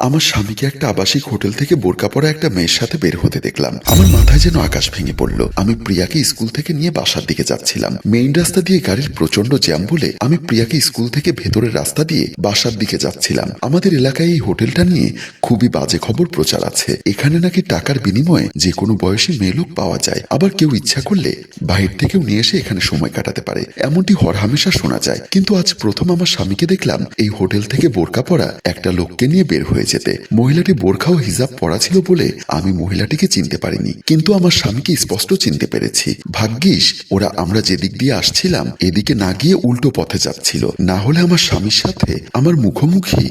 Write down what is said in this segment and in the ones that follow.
আমার স্বামীকে একটা আবাসিক হোটেল থেকে বোরকা পরা একটা মেয়ের সাথে বের হতে দেখলাম। আমার মাথায় যেন আকাশ ভেঙে পড়ল। আমি প্রিয়াকে স্কুল থেকে নিয়ে বাসার দিকে যাচ্ছিলাম। মেইন রাস্তা দিয়ে গাড়ির প্রচন্ড জ্যাম বলে আমি প্রিয়াকে স্কুল থেকে ভেতরের রাস্তা দিয়ে বাসার দিকে যাচ্ছিলাম। আমাদের এলাকায় এই হোটেলটা নিয়ে খুবই বাজে খবর প্রচার আছে। এখানে নাকি টাকার বিনিময়ে যে কোনো বয়সী মেয়ে লোক পাওয়া যায়, আবার কেউ ইচ্ছা করলে বাহির থেকেও নিয়ে এসে এখানে সময় কাটাতে পারে, এমনটি হরহামেশা শোনা যায়। কিন্তু আজ প্রথম আমার স্বামীকে দেখলাম এই হোটেল থেকে বোরকা পরা একটা লোককে নিয়ে বের হয়ে যেতে। মহিলাটি বোরখা ও হিজাব পরা ছিল বলে আমি মহিলাটিকে চিনতে পারিনি, কিন্তু আমার স্বামীকে স্পষ্ট চিনতে পেরেছি। ভাগ্যিস ওরা আমরা যেদিক দিয়ে আসছিলাম এদিকে না গিয়ে উল্টো পথে যাচ্ছিল, না হলে আমার স্বামীর সাথে আমার মুখোমুখি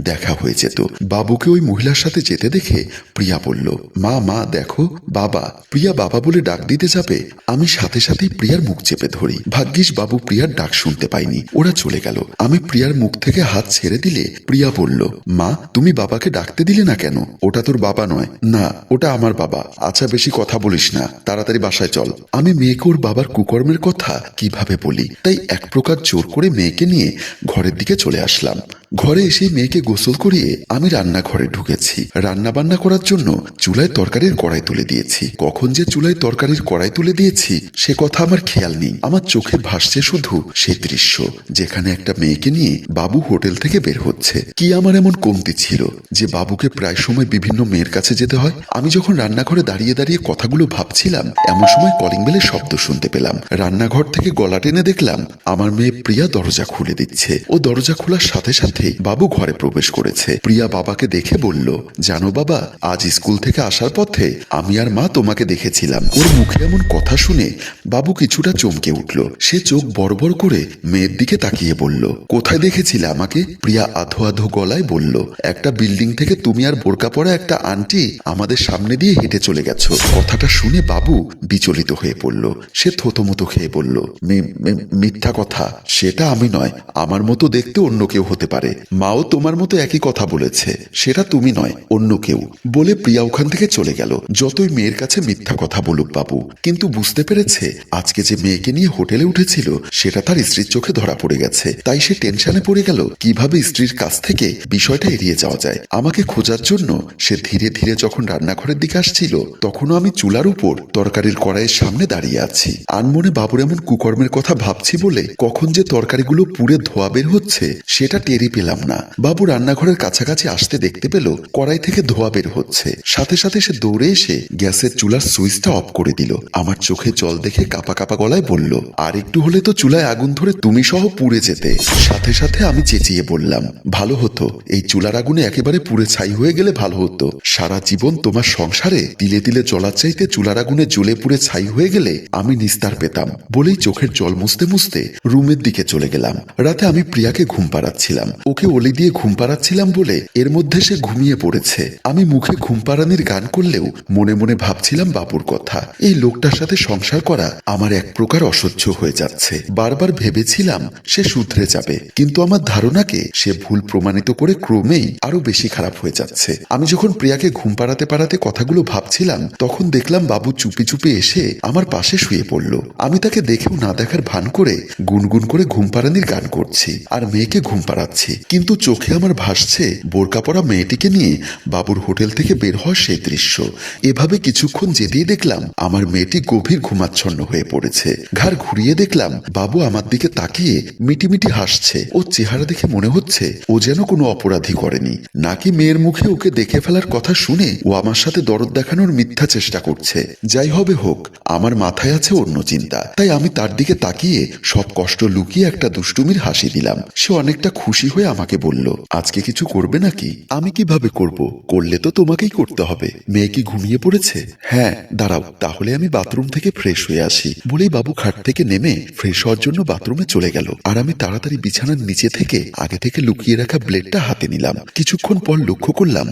দেখা হয়ে যেত। বাবুকে ওই মহিলার সাথে যেতে দেখে প্রিয়া বলল, মা মা দেখো বাবা। প্রিয়া বাবা বলে ডাক দিতে যাবে, আমি সাথে সাথেই প্রিয়ার মুখ চেপে ধরি। ভাগ্যিস বাবু প্রিয়ার ডাক শুনতে পাইনি, ওরা চলে গেল। আমি প্রিয়ার মুখ থেকে হাত ছেড়ে দিলে প্রিয়া বলল, মা তুমি বাবাকে ডাকতে দিলে না কেন? ওটা তোর বাবা নয়। না, ওটা আমার বাবা। আচ্ছা বেশি কথা বলিস না, তাড়াতাড়ি বাসায় চল। আমি মেয়েকে ওর বাবার কুকর্মের কথা কিভাবে বলি, তাই এক প্রকার জোর করে মেয়েকে নিয়ে ঘরের দিকে চলে আসলাম। ঘরে এসে মেয়েকে গোসল করিয়ে আমি রান্নাঘরে ঢুকেছি। রান্না বান্না করার জন্য চুলায় তরকারির কড়াই তুলে দিয়েছি। কখন যে চুলায় তরকারির কড়াই তুলে দিয়েছি সে কথা আমার খেয়াল নেই। আমার চোখে ভাসছে শুধু সেই দৃশ্য যেখানে একটা মেয়েকে নিয়ে বাবু হোটেল থেকে বের হচ্ছে। কি আমার এমন কমতি ছিল যে বাবুকে প্রায় সময় বিভিন্ন মেয়ের কাছে যেতে হয়? আমি যখন রান্নাঘরে দাঁড়িয়ে দাঁড়িয়ে কথাগুলো ভাবছিলাম এমন সময় কলিং বেলের শব্দ শুনতে পেলাম। রান্নাঘর থেকে গলা টেনে দেখলাম আমার মেয়ে প্রিয়া দরজা খুলে দিচ্ছে। ও দরজা খোলার সাথে সাথে বাবু ঘরে প্রবেশ করেছে। প্রিয়া বাবাকে দেখে বলল, জানো বাবা, আজ স্কুল থেকে আসার পথে আমি আর মা তোমাকে দেখেছিলাম। ওর মুখে এমন কথা শুনে বাবু কিছুটা চমকে উঠল। সে চোখ বড় বড় করে মেয়ের দিকে তাকিয়ে বলল, কোথায় দেখেছিলে আমাকে? প্রিয়া আধো আধো গলায় বলল, একটা বিল্ডিং থেকে তুমি আর বোরকা পরা একটা আন্টি আমাদের সামনে দিয়ে হেঁটে চলে গেছো। কথাটা শুনে বাবু বিচলিত হয়ে পড়ল। সে থতমত খেয়ে বলল, মিথ্যা কথা। সেটা আমি নয়, আমার মতো দেখতে অন্য কেউ হতে পারে। মাও তোমার মতো একই কথা বলেছে, সেটা তুমি নয়, অন্য কেউ। বলে প্রিয়া ওখান থেকে চলে গেল। যতই মেয়ের কাছে মিথ্যা কথা বলুক বাবু, কিন্তু বুঝতে পেরেছে আজকে যে মেয়েকে নিয়ে হোটেলে উঠেছিল সেটা তার স্ত্রীর চোখে ধরা পড়ে গেছে। তাই সে টেনশনে পড়ে গেল কিভাবে স্ত্রীর কাছ থেকে বিষয়টা এড়িয়ে যাওয়া যায়। আমাকে খোঁজার জন্য সে ধীরে ধীরে যখন রান্নাঘরের দিকে আসছিল তখনও আমি চুলার উপর তরকারির কড়াইয়ের সামনে দাঁড়িয়ে আছি। আনমনে বাবুর এমন কুকর্মের কথা ভাবছি বলে কখন যে তরকারিগুলো পুড়ে ধোয়া বের হচ্ছে সেটা টেরই পেলাম না। বাবু রান্নাঘরের কাছাকাছি আসতে দেখতে পেল কড়াই থেকে ধোয়া বের হচ্ছে। সাথে সাথে সে দৌড়ে এসে গ্যাসের চুলার সুইচটা অফ করে দিল। আমার চোখে জল দেখে কাপা কাপা গলায় বলল, আর একটু হলে তো চুলায় আগুন ধরে তুমি সহ পুড়ে যেতে। সাথে সাথে আমি চেঁচিয়ে বললাম, ভালো হতো এই চুলার আগুনে একেবারে পুড়ে ছাই হয়ে গেলে ভালো হতো। সারা জীবন তোমার সংসারে তিলে তিলে জ্বলার চাইতে চুলার আগুনে জ্বলে পুড়ে ছাই হয়ে গেলে আমি নিস্তার পেতাম। বলেই চোখের জল মুছতে মুছতে রুমের দিকে চলে গেলাম। রাতে আমি প্রিয়াকে ঘুম পাড়াচ্ছিলাম। ওকে ওলি দিয়ে ঘুম পাড়াচ্ছিলাম বলে এর মধ্যে সে ঘুমিয়ে পড়েছে। আমি মুখে ঘুম পাড়ানির গান করলেও মনে মনে ভাবছিলাম বাবুর কথা। এই লোকটার সাথে সংসার করা আমার এক প্রকার অসহ্য হয়ে যাচ্ছে। বারবার ভেবেছিলাম সে শুধরে যাবে, কিন্তু আমার ধারণাকে সে ভুল প্রমাণিত করে ক্রমেই আরো বেশি খারাপ হয়ে যাচ্ছে। আমি যখন প্রিয়াকে ঘুম পাড়াতে পাড়াতে কথাগুলো ভাবছিলাম তখন দেখলাম বাবু চুপি চুপি এসে আমার পাশে শুয়ে পড়ল। আমি তাকে দেখেও না দেখার ভান করে গুনগুন করে ঘুম পাড়ানির গান করছি আর মেয়েকে ঘুম পাড়াচ্ছি, কিন্তু চোখে আমার ভাসছে বোরকা পরা মেয়েটিকে নিয়ে বাবুর হোটেল থেকে বের হওয়ার সেই দৃশ্য। এভাবে কিছুক্ষণ যেতেই দেখলাম আমার মেয়েটি গভীর ঘুমাচ্ছন্ন হয়ে পড়েছে। ঘাড় ঘুরিয়ে দেখলাম বাবু আমার দিকে তাকিয়ে মিটিমিটি হাসছে। ওর চেহারা দেখে মনে হচ্ছে ও যেন কোনো অপরাধী করেনি, নাকি মেয়ের মুখে ওকে দেখে ফেলার কথা শুনে ও আমার সাথে দরদ দেখানোর মিথ্যা চেষ্টা করছে। যাই হবে হোক, আমার মাথায় আছে অন্য চিন্তা। তাই আমি তার দিকে তাকিয়ে সব কষ্ট লুকিয়ে একটা দুষ্টুমির হাসি দিলাম। সে অনেকটা খুশি হয়ে আমাকে বলল, আজকে কিছু করবে নাকি? আমি কিভাবে করব? করলে তো তোমাকেই করতে হবে। মেয়ে কি ঘুমিয়ে পড়েছে? হ্যাঁ, দাঁড়াও তাহলে আমি বাথরুম থেকে ফ্রেশ হয়ে আসি। বলেই বাবু খাট থেকে নেমে ফ্রেশ হওয়ার জন্য বাথরুমে চলে গেল। আর আমি তাড়াতাড়ি বিছানার নিচে থেকে আগে থেকে লুকিয়ে রাখা ব্লেডটা হাতে নিলাম। কিছুক্ষণ পর লক্ষ্য করলাম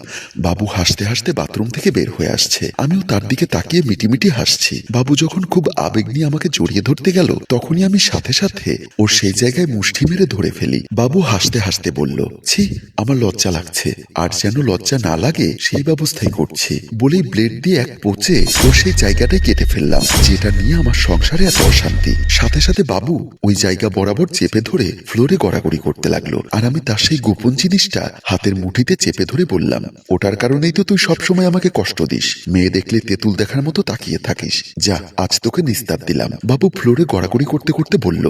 বাবু হাসতে হাসতে বাথরুম থেকে বের হয়ে আসছে। আমিও তার দিকে তাকিয়ে মিটিমিটি হাসছি। বাবু যখন খুব আবেগ নিয়ে আমাকে জড়িয়ে ধরতে গেল তখনই আমি সাথে সাথে ওর সেই জায়গায় মুষ্টি মেরে ধরে ফেলি। বাবু হাসতে হাসতে হাসতে বলল, ছি, আমার লজ্জা লাগছে, আর যেন লজ্জা না লাগে সেই ব্যবস্থাই করছি বলেই ব্লেড দিয়ে এক পোচে ও সেই জায়গাটাই কেটে ফেললাম, যেটা নিয়ে আমার সংসারে এত অশান্তি। সাথে সাথে বাবু ওই জায়গা বরাবর চেপে ধরে ফ্লোরে গড়াগড়ি করতে লাগলো, আর আমি তার সেই গোপন জিনিসটা হাতের মুঠিতে চেপে ধরে বললাম, ওটার কারণেই তো তুই সবসময় আমাকে কষ্ট দিস, মেয়ে দেখলে তেঁতুল দেখার মতো তাকিয়ে থাকিস, যা আজ তোকে নিস্তার দিলাম। বাবু ফ্লোরে গড়াগড়ি করতে করতে বলল,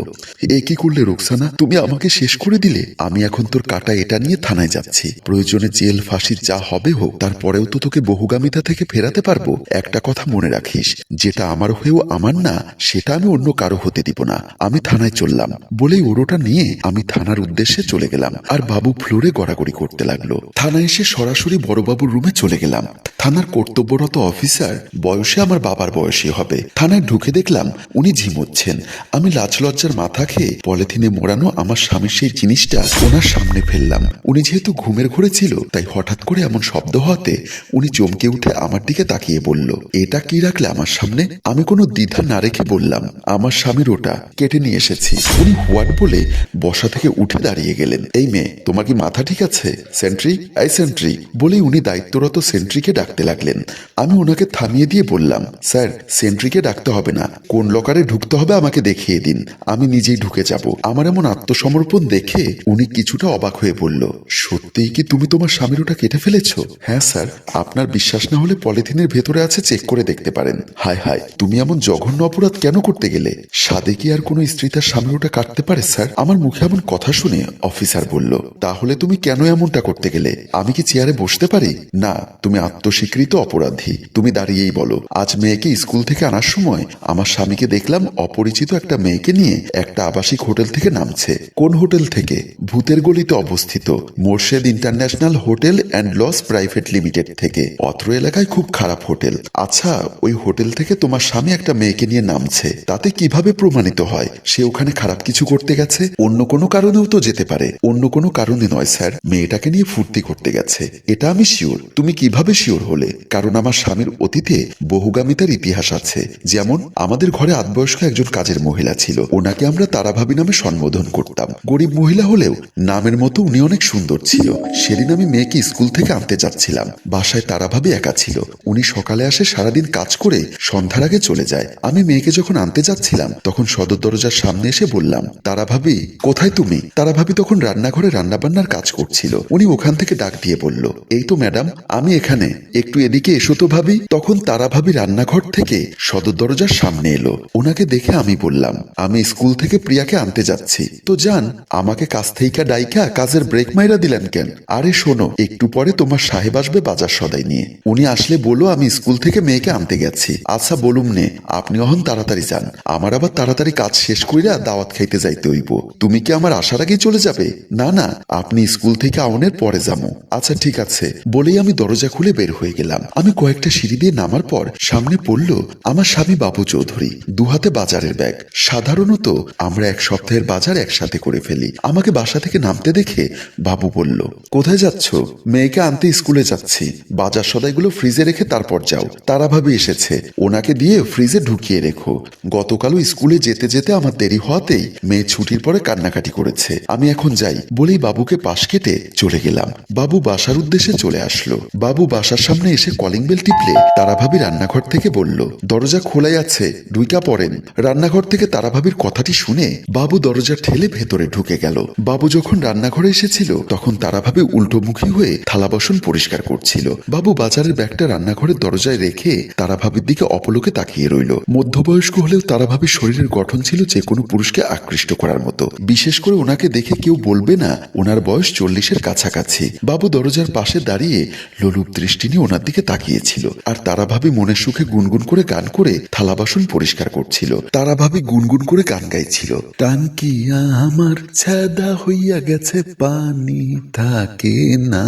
এ কি করলে রোকসানা, তুমি আমাকে শেষ করে দিলে। আমি এখন তোর কাটা এটা নিয়ে থানায় যাচ্ছি, প্রয়োজনে জেল ফাঁসি যা হবে হোক, তারপরেও তো তোকে বহুগামিতা থেকে ফেরাতে পারবো। একটা কথা মনে রাখিস, যেটা আমার হয়েও আমার না, সেটা আমি অন্য কারো হতে দিব না। আমি থানায় চললাম বলেই ওরোটা নিয়ে আমি থানার উদ্দেশ্যে চলে গেলাম, আর বাবু ফ্লোরে গড়াগড়ি করতে লাগলো। থানায় এসে সরাসরি বড়বাবুর রুমে চলে গেলাম। থানার কর্তব্যরত অফিসার বয়সে আমার বাবার বয়সী হবে। থানায় ঢুকে দেখলাম উনি ঝিমোচ্ছেন। আমি লাজ লজ্জার মাথা খেয়ে পলিথিনে মোড়ানো আমার স্বামীর সেই জিনিসটা ওনার সামনে ফেললাম। উনি যেহেতু ঘুমের ঘরে ছিল, তাই হঠাৎ করে এমন শব্দ হওয়াতে উনি চমকে উঠে আমার দিকে তাকিয়ে বলল, এটা কি রাখলে আমার সামনে? আমি কোনো দ্বিধা না রেখে বললাম, আমার স্বামীর ওটা কেটে নিয়ে এসেছি। উনি হোয়াট বলে বসা থেকে উঠে দাঁড়িয়ে গেলেন। এই মেয়ে, তোমার কি মাথা ঠিক আছে? সেন্ট্রি, এই সেন্ট্রি বলেই উনি দায়িত্বরত সেন্ট্রিকে ডাকতে লাগলেন। আমি ওনাকে থামিয়ে দিয়ে বললাম, স্যার, সেন্ট্রিকে ডাকতে হবে না, কোন লকারে ঢুকতে হবে আমাকে দেখিয়ে দিন, আমি নিজেই ঢুকে যাব। আমার এমন আত্মসমর্পণ দেখে উনি কিছুটা অবাক হয়ে বলল, সত্যিই কি তুমি তোমার স্বামীর ওটা কেটে ফেলেছো? হ্যাঁ স্যার, আপনার বিশ্বাস না হলে পলিথিনের ভেতরে আছে, চেক করে দেখতে পারেন। হায় হায়, তুমি এমন জঘন্য অপরাধ কেন করতে গেলে? সাদে কি আর কোনো স্ত্রী তার স্বামীর ওটা কাটতে পারে স্যার? আমার মুখে এমন কথা শুনে অফিসার বলল, তাহলে তুমি কেন এমনটা করতে গেলে? আমি কি চেয়ারে বসতে পারি? না, তুমি আত্মস্বীকৃত অপরাধী। তুমি দাঁড়িয়েই বলো। আজ মেয়েকে স্কুল থেকে আনার সময় আমার স্বামীকে দেখলাম অপরিচিত একটা মেয়েকে নিয়ে একটা আবাসিক হোটেল থেকে নামছে। কোন হোটেল থেকে? ভূতের গলিতে অবস্থিত Morshed international hotel and lodge private limited থেকে। অত্র এলাকায় খুব খারাপ হোটেল। আচ্ছা, ওই হোটেল থেকে তোমার স্বামী একটা মেয়েকে নিয়ে নামছে, তাতে কিভাবে প্রমাণিত হয় সে ওখানে খারাপ কিছু করতে গেছে? অন্য কোনো কারণেও তো যেতে পারে। অন্য কোনো কারণে নয় স্যার, মেয়েটাকে নিয়ে ফুর্তি করতে গেছে, এটা আমি শিওর। তুমি কিভাবে শিওর হলে? কারণ আমার স্বামীর অতীতে বহুগামিতার ইতিহাস আছে। যেমন আমাদের ঘরে আধবয়স্ক একজন কাজের মহিলা ছিল, ওনাকে আমরা তারাভাবি নামে সম্বোধন করতাম। গরিব মহিলা হলেও নামের মতো উনি অনেক সুন্দর ছিল। সেদিন আমি মেয়েকে স্কুল থেকে আনতে যাচ্ছিলাম, বাসায় তারাভাবি একা ছিল। উনি সকালে আসে, সারাদিন কাজ করে সন্ধ্যার আগে চলে যায়। আমি মেয়েকে যখন আনতে যাচ্ছিলাম, তখন সদর দরজার সামনে এসে বললাম, তারাভাবি কোথায় তুমি? তারাভাবি তখন রান্নাঘরে রান্নাবান্নার কাজ করছিল। উনি ওখান থেকে ডাক দিয়ে বলল, এই তো ম্যাডাম, আমি এখানে, একটু এদিকে এসো তো ভাবি। তখন তারাভাবি রান্নাঘর থেকে সদর দরজার সামনে এলো। ওনাকে দেখে আমি বললাম, আমি স্কুল থেকে প্রিয়াকে আনতে যাচ্ছি। তো যান, আমাকে কাছ থেকে ডাইকা কাজের ব্রেক মাইরা দিলেন কেন? আরে শোনো, একটু পরে তোমার সাহেব আসবে বাজার সদাই নিয়ে, উনি আসলে বলো আমি স্কুল থেকে মেয়েকে আনতে গেছি। আচ্ছা বলুম নে, আপনি অহন তাড়াতাড়ি যান, আমার আবার তাড়াতাড়ি কাজ শেষ কইরা দাওয়াত খাইতে যাইতে হইব। তুমি কি আমার আসার আগেই চলে যাবে? না না, আপনি স্কুল থেকে আউনের পরে যাবো। আচ্ছা ঠিক আছে বলেই আমি দরজা খুলে বের হয়ে গেলাম। আমি কয়েকটা সিঁড়ি দিয়ে নামার পর সামনে পড়ল আমার স্বামী বাবু চৌধুরী, দুহাতে বাজারের ব্যাগ। সাধারণত আমরা এক সপ্তাহের বাজার একসাথে করে ফেলি। আমাকে বাসা থেকে নামতে দেখে বাবু বলল, কোথায় যাচ্ছ? মেয়েকে আনতে স্কুলে যাচ্ছি। বাজার সদাইগুলো ফ্রিজে রেখে তারপর যাও। তারাভাবি এসেছে, ওনাকে দিয়ে ফ্রিজে ঢুকিয়ে রেখো। গতকালও স্কুলে যেতে যেতে আমার দেরি হওয়াতেই মেয়ে ছুটির পরে কান্নাকাটি করেছে। আমি এখন যাই বলেই বাবুকে পাশ কেটে চলে গেলাম। বাবু বাসার উদ্দেশ্যে চলে আসলো। বাবু বাসার সামনে এসে কলিং বেল টিপলে তারাভাবি রান্নাঘর থেকে বলল, দরজা খোলাই আছে, ঢুইকা পড়েন। রান্নাঘর থেকে তারাভাবির কথাটি শুনে বাবু দরজা ঠেলে ভেতরে ঢুকে গেল। বাবু যখন রান্নাঘরে এসেছিল, তখন তারাভাবি উল্টোমুখী হয়ে থালা বাসন পরিষ্কার করছিল। বাবু বাজারের ব্যাগটা রান্নাঘরের দরজায় রেখে তারাভাবির দিকে অপলোকে তাকিয়ে রইল। মধ্যবয়স্ক হলেও তারাভাবির শরীরের গঠন ছিল যে কোনো পুরুষকে আকৃষ্ট করার মতো। বিশেষ করে ওনাকে দেখে কেউ বলবে না ওনার বয়স 40-এর কাছাকাছি। বাবু দরজার পাশে দাঁড়িয়ে লোলুপ দৃষ্টি নিয়ে ওনার দিকে তাকিয়েছিল, আর তারাভাবি মনের সুখে গুনগুন করে গান করে থালা বাসন পরিষ্কার করছিল। তারাভাবি গুনগুন করে গান গাইছিল, টাঙ্কিয়া আমার ছাদা হইয়া গেছে, পানি থাকে না।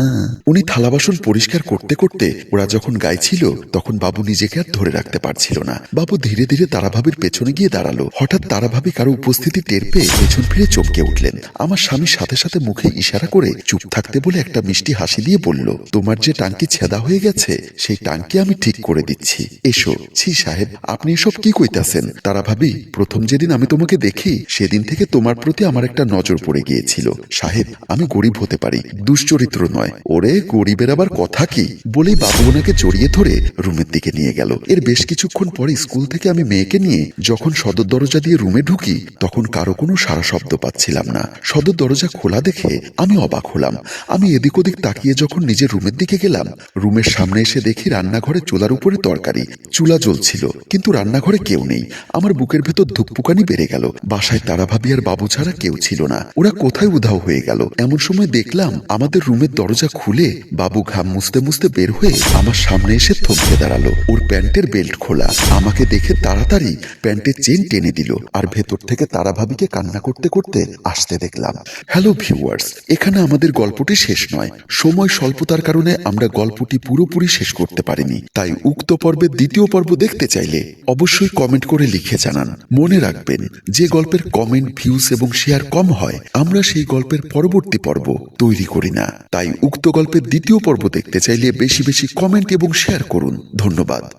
উনি থালা বাসন পরিষ্কার করতে করতে ওরা যখন গাইছিল, তখন বাবু নিজেকে আর ধরে রাখতে পারছিল না। বাবু ধীরে ধীরে তারাভাবির পেছনে গিয়ে দাঁড়ালো। হঠাৎ তারাভাবি কারো উপস্থিতি টের পেয়ে পেছন ফিরে চমকে উঠলেন। আমার স্বামীর সাথে সাথে মুখে ইশারা করে চুপ থাকতে বলে একটা মিষ্টি হাসি দিয়ে বলল, তোমার যে টাঙ্কি ছেদা হয়ে গেছে সেই টাঙ্কি আমি ঠিক করে দিচ্ছি। এসো। ছি সাহেব, আপনি এসব কি কইতাছেন? তারা ভাবি, প্রথম যেদিন আমি তোমাকে দেখি সেদিন থেকে তোমার প্রতি আমার একটা নজর পড়ে গিয়েছিল। সাহেব, আমি গরিব হতে পারি, দুশ্চরিত্র নয়। ওরে, গরিবের আবার কথা কি? বলেই বাবু ওনাকে জড়িয়ে ধরে রুমের দিকে নিয়ে গেল। এর বেশ কিছুক্ষণ পরে স্কুল থেকে আমি মেয়েকে নিয়ে যখন সদর দরজা দিয়ে রুমে ঢুকি তখন কারো কোনো সারা শব্দ পাচ্ছিলাম না। সদর দরজা খোলা দেখে আমি অবাক হলাম। আমি এদিক ওদিক তাকিয়ে যখন নিজের রুমের দিকে গেলাম, রুমের সামনে এসে দেখি রান্নাঘরে চুলার উপরে তরকারি, চুলা জ্বলছিল, কিন্তু রান্নাঘরে কেউ নেই। আমার বুকের ভেতর ধুকপুকানি বেড়ে গেল। বাসায় তারা ভাবি আর বাবু ছাড়া কেউ ছিল না। ওরা কোথায় উধাও হয়ে গেল? এমন সময় দেখলাম আমাদের রুমের দরজা খুলে বাবু ঘাম মুছতে মুছতে বের হয়ে আমার সামনে এসে থমকে দাঁড়ালো। ওর প্যান্টের বেল্ট খোলা। আমাকে দেখে তাড়াতাড়ি প্যান্টের চেন টেনে দিল, আর ভেতর থেকে তারা ভাবিকে কান্না করতে করতে আসতে দেখলাম। হ্যালো ভিউয়ার্স, এখানে আমাদের গল্পটি শেষ নয়। সময় স্বল্পতার কারণে আমরা গল্পটি পুরোপুরি শেষ করতে পারিনি। তাই উক্ত পর্বের দ্বিতীয় পর্ব দেখতে চাইলে অবশ্যই কমেন্ট করে লিখে জানান। মনে রাখবেন, যে গল্পের কমেন্ট, ভিউজ এবং শেয়ার কম হয় আমরা সেই গল্পের পরবর্তী পর্ব তৈরি করি না। তাই উক্ত গল্পের দ্বিতীয় পর্ব দেখতে চাইলে বেশি বেশি কমেন্ট এবং শেয়ার করুন। ধন্যবাদ।